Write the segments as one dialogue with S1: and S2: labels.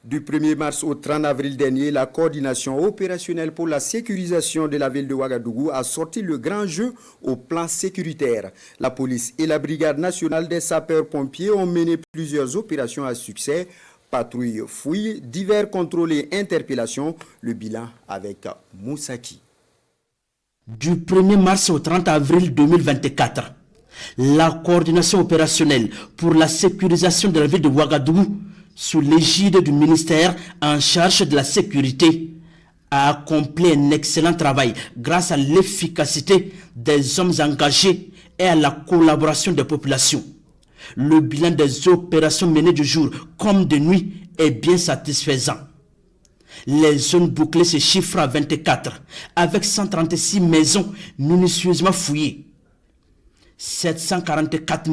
S1: Du 1er mars au 30 avril dernier, la coordination opérationnelle pour la sécurisation de la ville de Ouagadougou a sorti le grand jeu au plan sécuritaire. La police et la brigade nationale des sapeurs-pompiers ont mené plusieurs opérations à succès. Patrouilles, fouilles, divers contrôles et interpellations. Le bilan avec Moussaki.
S2: Du 1er mars au 30 avril 2024, la coordination opérationnelle pour la sécurisation de la ville de Ouagadougou, sous l'égide du ministère en charge de la sécurité, a accompli un excellent travail grâce à l'efficacité des hommes engagés et à la collaboration des populations. Le bilan des opérations menées de jour comme de nuit est bien satisfaisant. Les zones bouclées se chiffrent à 24, avec 136 maisons minutieusement fouillées. 744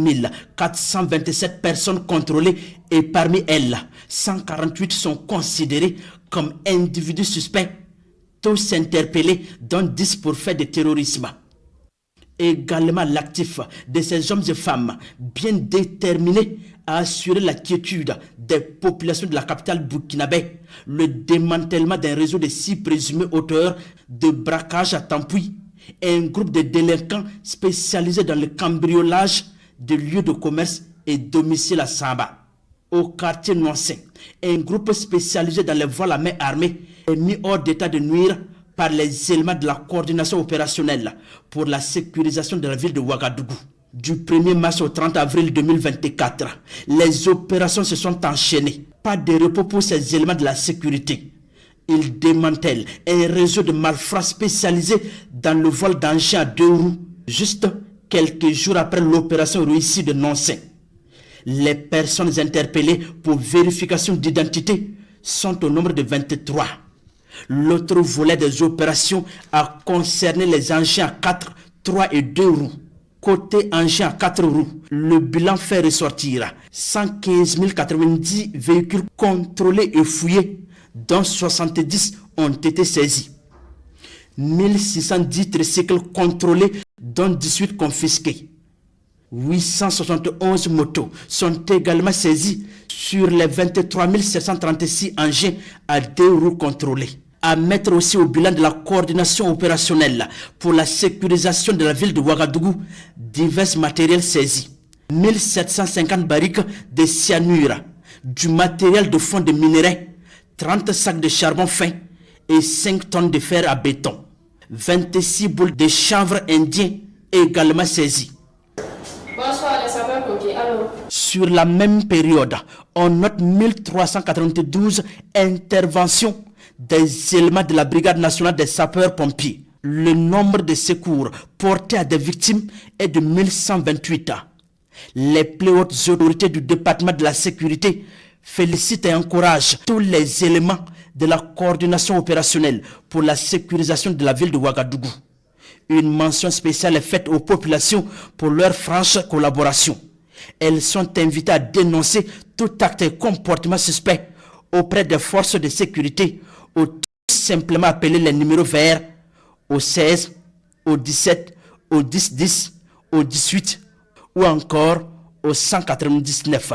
S2: 427 personnes contrôlées et parmi elles, 148 sont considérées comme individus suspects, tous interpellés, dont 10 pour fait de terrorisme. Également l'actif de ces hommes et femmes bien déterminés à assurer la quiétude des populations de la capitale burkinabé, le démantèlement d'un réseau de 6 présumés auteurs de braquage à Tampoui, et un groupe de délinquants spécialisés dans le cambriolage de lieux de commerce et domiciles à Samba. Au quartier Noissin, un groupe spécialisé dans les vols à main armée est mis hors d'état de nuire par les éléments de la coordination opérationnelle pour la sécurisation de la ville de Ouagadougou. Du 1er mars au 30 avril 2024, les opérations se sont enchaînées. Pas de repos pour ces éléments de la sécurité. Ils démantèlent un réseau de malfrats spécialisés dans le vol d'engins à 2 roues, juste quelques jours après l'opération réussie de Noissin. Les personnes interpellées pour vérification d'identité sont au nombre de 23. L'autre volet des opérations a concerné les engins à 4, 3 et 2 roues. Côté engins à 4 roues, le bilan fait ressortir 115 090 véhicules contrôlés et fouillés, dont 70 ont été saisis. 1610 tricycles contrôlés, dont 18 confisqués. 871 motos sont également saisies sur les 23 736 engins à 2 roues contrôlés. À mettre aussi au bilan de la coordination opérationnelle pour la sécurisation de la ville de Ouagadougou, divers matériels saisis. 1750 barriques de cyanure, du matériel de fond de minerais, 30 sacs de charbon fin et 5 tonnes de fer à béton. 26 boules de chanvre indien également saisies.
S3: Bonsoir les sapeurs-pompiers.
S2: Sur la même période, on note 1392 interventions des éléments de la brigade nationale des sapeurs-pompiers. Le nombre de secours portés à des victimes est de 1128. Les plus hautes autorités du département de la sécurité félicitent et encouragent tous les éléments de la coordination opérationnelle pour la sécurisation de la ville de Ouagadougou. Une mention spéciale est faite aux populations pour leur franche collaboration. Elles sont invitées à dénoncer tout acte et comportement suspect auprès des forces de sécurité ou tout simplement appeler les numéros verts au 16, au 17, au 10 10, au 18 ou encore au 199.